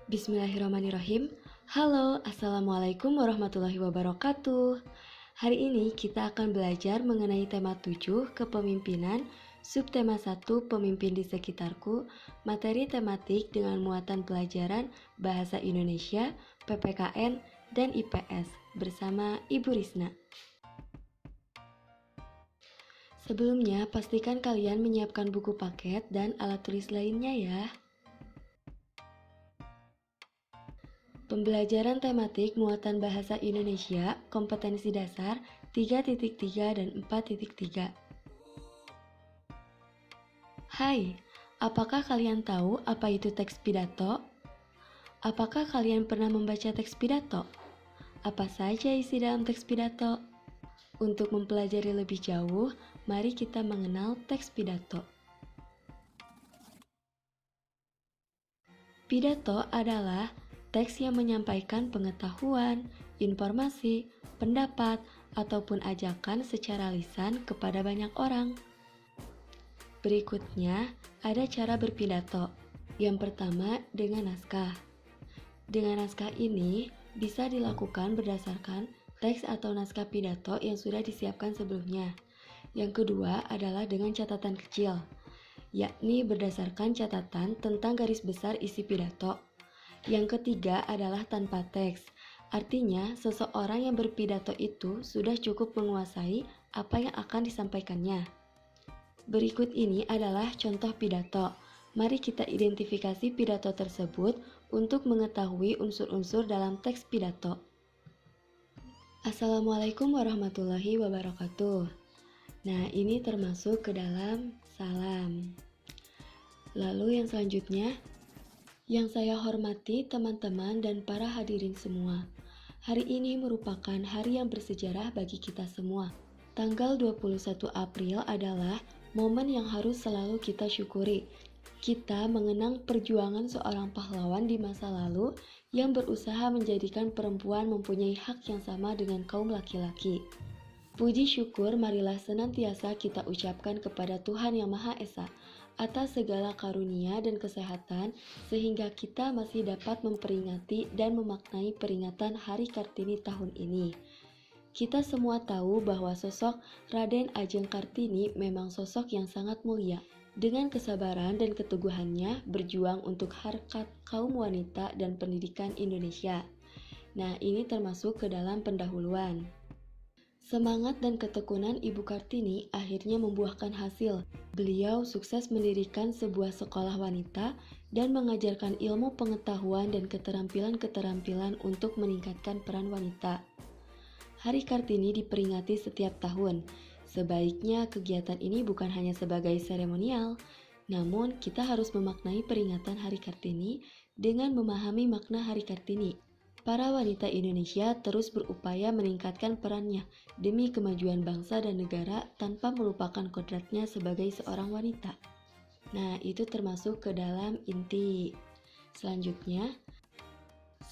Bismillahirrahmanirrahim. Halo, Assalamualaikum warahmatullahi wabarakatuh. Hari ini kita akan belajar mengenai tema 7, kepemimpinan, subtema 1, pemimpin di sekitarku, materi tematik dengan muatan pelajaran Bahasa Indonesia, PPKN, dan IPS bersama Ibu Risna. Sebelumnya, pastikan kalian menyiapkan buku paket dan alat tulis lainnya ya. Pembelajaran tematik muatan bahasa Indonesia, kompetensi dasar 3.3 dan 4.3. Hai, apakah kalian tahu apa itu teks pidato? Apakah kalian pernah membaca teks pidato? Apa saja isi dalam teks pidato? Untuk mempelajari lebih jauh, mari kita mengenal teks pidato. Pidato adalah teks yang menyampaikan pengetahuan, informasi, pendapat, ataupun ajakan secara lisan kepada banyak orang. Berikutnya, ada cara berpidato. Yang pertama, dengan naskah. Dengan naskah ini bisa dilakukan berdasarkan teks atau naskah pidato yang sudah disiapkan sebelumnya. Yang kedua adalah dengan catatan kecil, yakni berdasarkan catatan tentang garis besar isi pidato. Yang ketiga adalah tanpa teks, artinya seseorang yang berpidato itu sudah cukup menguasai apa yang akan disampaikannya. Berikut ini adalah contoh pidato. Mari kita identifikasi pidato tersebut untuk mengetahui unsur-unsur dalam teks pidato. Assalamualaikum warahmatullahi wabarakatuh. Nah, ini termasuk ke dalam salam. Lalu yang selanjutnya, yang saya hormati teman-teman dan para hadirin semua. Hari ini merupakan hari yang bersejarah bagi kita semua. Tanggal 21 April adalah momen yang harus selalu kita syukuri. Kita mengenang perjuangan seorang pahlawan di masa lalu yang berusaha menjadikan perempuan mempunyai hak yang sama dengan kaum laki-laki. Puji syukur marilah senantiasa kita ucapkan kepada Tuhan Yang Maha Esa atas segala karunia dan kesehatan sehingga kita masih dapat memperingati dan memaknai peringatan Hari Kartini tahun ini. Kita semua tahu bahwa sosok Raden Ajeng Kartini memang sosok yang sangat mulia. Dengan kesabaran dan keteguhannya berjuang untuk harkat kaum wanita dan pendidikan Indonesia. Nah, ini termasuk ke dalam pendahuluan. Semangat dan ketekunan Ibu Kartini akhirnya membuahkan hasil. Beliau sukses mendirikan sebuah sekolah wanita dan mengajarkan ilmu pengetahuan dan keterampilan-keterampilan untuk meningkatkan peran wanita. Hari Kartini diperingati setiap tahun. Sebaiknya kegiatan ini bukan hanya sebagai seremonial, namun kita harus memaknai peringatan Hari Kartini dengan memahami makna Hari Kartini. Para wanita Indonesia terus berupaya meningkatkan perannya demi kemajuan bangsa dan negara tanpa melupakan kodratnya sebagai seorang wanita. Nah, itu termasuk ke dalam inti. Selanjutnya,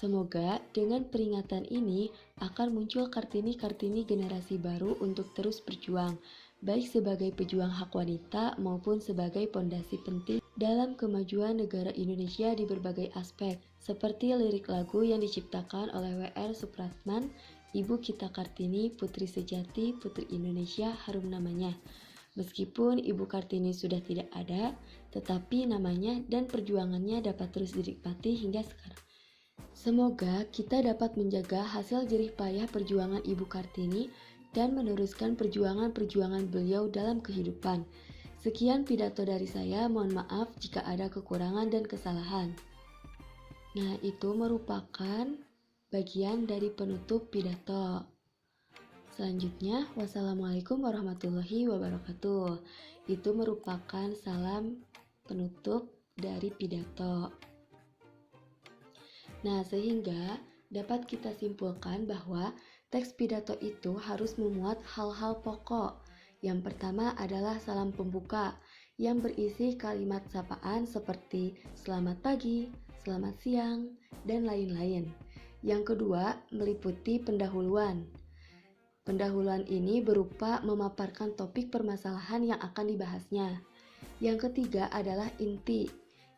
semoga dengan peringatan ini akan muncul Kartini-Kartini generasi baru untuk terus berjuang, baik sebagai pejuang hak wanita maupun sebagai pondasi penting dalam kemajuan negara Indonesia di berbagai aspek, seperti lirik lagu yang diciptakan oleh W.R. Supratman, Ibu kita Kartini, Putri Sejati, Putri Indonesia, harum namanya. Meskipun Ibu Kartini sudah tidak ada, tetapi namanya dan perjuangannya dapat terus dinikmati hingga sekarang. Semoga kita dapat menjaga hasil jerih payah perjuangan Ibu Kartini dan meneruskan perjuangan-perjuangan beliau dalam kehidupan. Sekian pidato dari saya, mohon maaf jika ada kekurangan dan kesalahan. Nah, itu merupakan bagian dari penutup pidato. Selanjutnya, wassalamualaikum warahmatullahi wabarakatuh. Itu merupakan salam penutup dari pidato. Nah, sehingga dapat kita simpulkan bahwa teks pidato itu harus memuat hal-hal pokok. Yang pertama adalah salam pembuka yang berisi kalimat sapaan seperti selamat pagi, selamat siang, dan lain-lain. Yang kedua, meliputi pendahuluan. Pendahuluan ini berupa memaparkan topik permasalahan yang akan dibahasnya. Yang ketiga adalah inti,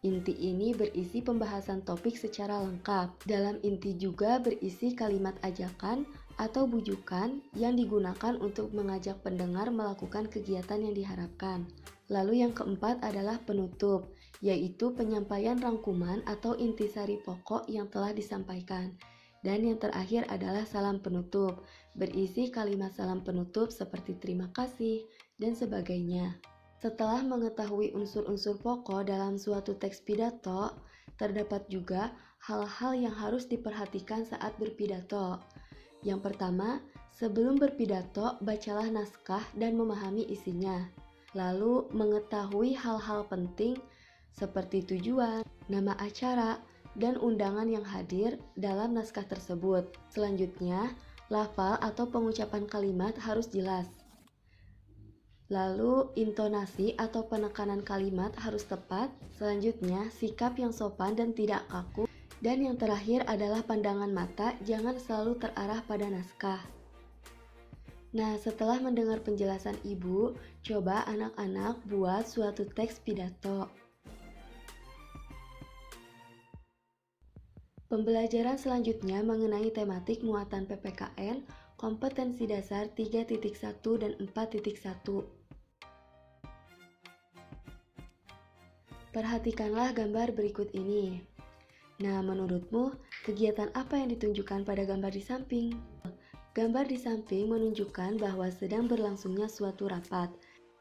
Inti ini berisi pembahasan topik secara lengkap. Dalam inti juga berisi kalimat ajakan atau bujukan yang digunakan untuk mengajak pendengar melakukan kegiatan yang diharapkan. Lalu yang keempat adalah penutup, yaitu penyampaian rangkuman atau intisari pokok yang telah disampaikan. Dan yang terakhir adalah salam penutup, berisi kalimat salam penutup seperti terima kasih dan sebagainya. Setelah mengetahui unsur-unsur pokok dalam suatu teks pidato, terdapat juga hal-hal yang harus diperhatikan saat berpidato. Yang pertama, sebelum berpidato, bacalah naskah dan memahami isinya. Lalu, mengetahui hal-hal penting seperti tujuan, nama acara, dan undangan yang hadir dalam naskah tersebut. Selanjutnya, lafal atau pengucapan kalimat harus jelas. Lalu, intonasi atau penekanan kalimat harus tepat. Selanjutnya, sikap yang sopan dan tidak kaku. Dan yang terakhir adalah pandangan mata, jangan selalu terarah pada naskah. Nah, setelah mendengar penjelasan Ibu, coba anak-anak buat suatu teks pidato. Pembelajaran selanjutnya mengenai tematik muatan PPKN, kompetensi dasar 3.1 dan 4.1. Perhatikanlah gambar berikut ini. Nah, menurutmu, kegiatan apa yang ditunjukkan pada gambar di samping? Gambar di samping menunjukkan bahwa sedang berlangsungnya suatu rapat.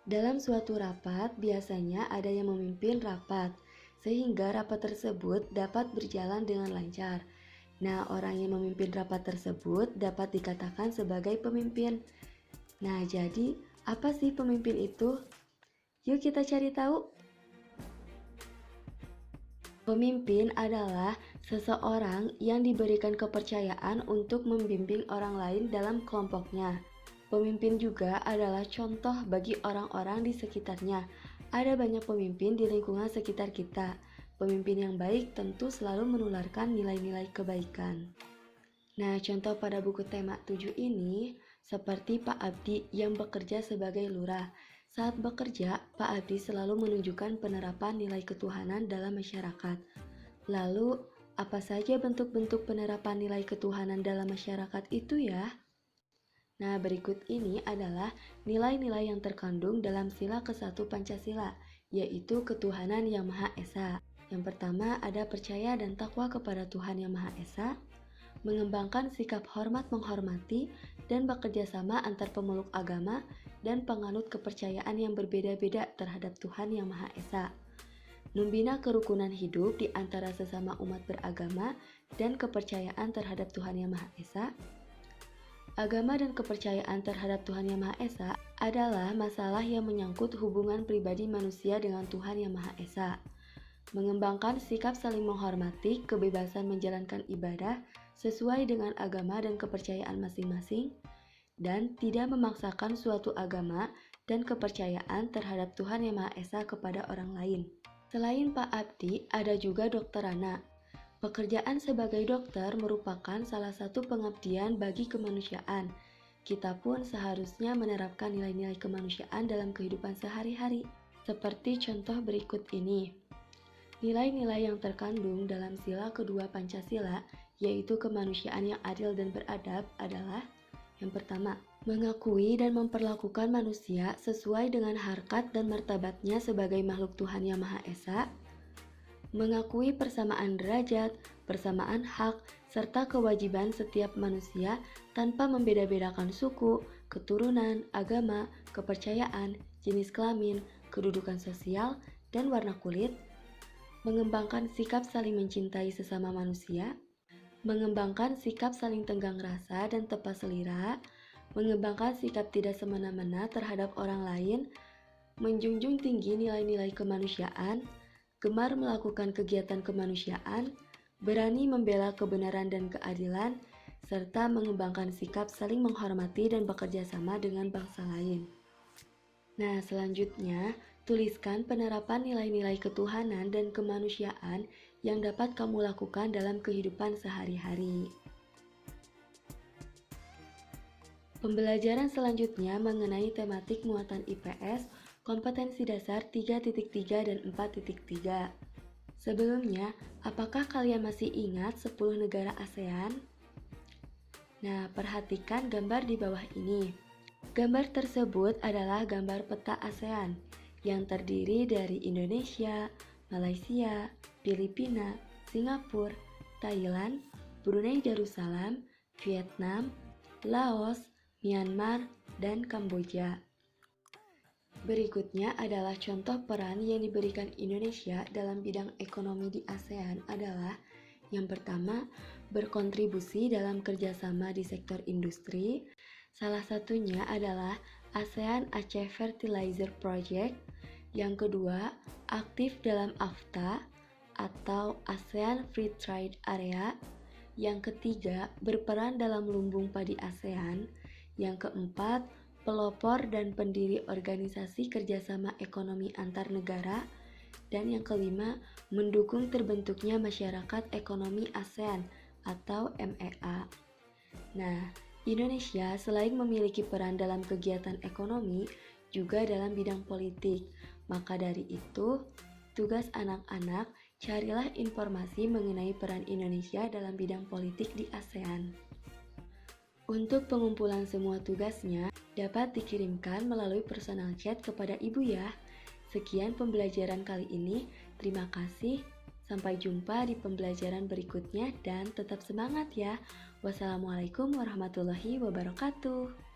Dalam suatu rapat, biasanya ada yang memimpin rapat, sehingga rapat tersebut dapat berjalan dengan lancar. Nah, orang yang memimpin rapat tersebut dapat dikatakan sebagai pemimpin. Nah, jadi apa sih pemimpin itu? Yuk kita cari tahu. Pemimpin adalah seseorang yang diberikan kepercayaan untuk membimbing orang lain dalam kelompoknya. Pemimpin juga adalah contoh bagi orang-orang di sekitarnya. Ada banyak pemimpin di lingkungan sekitar kita. Pemimpin yang baik tentu selalu menularkan nilai-nilai kebaikan. Nah, contoh pada buku tema 7 ini seperti Pak Abdi yang bekerja sebagai lurah. Saat bekerja, Pak Abdi selalu menunjukkan penerapan nilai ketuhanan dalam masyarakat. Lalu, apa saja bentuk-bentuk penerapan nilai ketuhanan dalam masyarakat itu ya? Nah, berikut ini adalah nilai-nilai yang terkandung dalam sila ke-1 Pancasila, yaitu ketuhanan yang Maha Esa. Yang pertama ada percaya dan takwa kepada Tuhan yang Maha Esa, mengembangkan sikap hormat menghormati dan bekerja sama antar pemeluk agama dan penganut kepercayaan yang berbeda-beda terhadap Tuhan yang Maha Esa, membina kerukunan hidup di antara sesama umat beragama dan kepercayaan terhadap Tuhan yang Maha Esa. Agama dan kepercayaan terhadap Tuhan yang Maha Esa adalah masalah yang menyangkut hubungan pribadi manusia dengan Tuhan yang Maha Esa. Mengembangkan sikap saling menghormati, kebebasan menjalankan ibadah sesuai dengan agama dan kepercayaan masing-masing, dan tidak memaksakan suatu agama dan kepercayaan terhadap Tuhan yang Maha Esa kepada orang lain. Selain Pak Abdi, ada juga Dokter Rana. Pekerjaan sebagai dokter merupakan salah satu pengabdian bagi kemanusiaan. Kita pun seharusnya menerapkan nilai-nilai kemanusiaan dalam kehidupan sehari-hari. Seperti contoh berikut ini. Nilai-nilai yang terkandung dalam sila kedua Pancasila, yaitu kemanusiaan yang adil dan beradab adalah: yang pertama, mengakui dan memperlakukan manusia sesuai dengan harkat dan martabatnya sebagai makhluk Tuhan yang Maha Esa, mengakui persamaan derajat, persamaan hak, serta kewajiban setiap manusia tanpa membeda-bedakan suku, keturunan, agama, kepercayaan, jenis kelamin, kedudukan sosial, dan warna kulit, mengembangkan sikap saling mencintai sesama manusia, mengembangkan sikap saling tenggang rasa dan tepas selera, mengembangkan sikap tidak semena-mena terhadap orang lain, menjunjung tinggi nilai-nilai kemanusiaan, gemar melakukan kegiatan kemanusiaan, berani membela kebenaran dan keadilan, serta mengembangkan sikap saling menghormati dan bekerja sama dengan bangsa lain. Nah, selanjutnya, tuliskan penerapan nilai-nilai ketuhanan dan kemanusiaan yang dapat kamu lakukan dalam kehidupan sehari-hari. Pembelajaran selanjutnya mengenai tematik muatan IPS, kompetensi dasar 3.3 dan 4.3. Sebelumnya, apakah kalian masih ingat 10 negara ASEAN? Nah, perhatikan gambar di bawah ini. Gambar tersebut adalah gambar peta ASEAN yang terdiri dari Indonesia, Malaysia, Filipina, Singapura, Thailand, Brunei Darussalam, Vietnam, Laos, Myanmar, dan Kamboja. Berikutnya adalah contoh peran yang diberikan Indonesia dalam bidang ekonomi di ASEAN adalah yang pertama, berkontribusi dalam kerjasama di sektor industri. Salah satunya adalah ASEAN Aceh Fertilizer Project. Yang kedua, aktif dalam AFTA atau ASEAN Free Trade Area. Yang ketiga, berperan dalam lumbung padi ASEAN. Yang keempat, pelopor dan pendiri organisasi kerjasama ekonomi antar negara. Dan yang kelima, mendukung terbentuknya Masyarakat Ekonomi ASEAN atau MEA. Nah, Indonesia selain memiliki peran dalam kegiatan ekonomi, juga dalam bidang politik. Maka dari itu, tugas anak-anak, carilah informasi mengenai peran Indonesia dalam bidang politik di ASEAN. Untuk pengumpulan semua tugasnya, dapat dikirimkan melalui personal chat kepada Ibu ya. Sekian pembelajaran kali ini. Terima kasih. Sampai jumpa di pembelajaran berikutnya dan tetap semangat ya. Wassalamualaikum warahmatullahi wabarakatuh.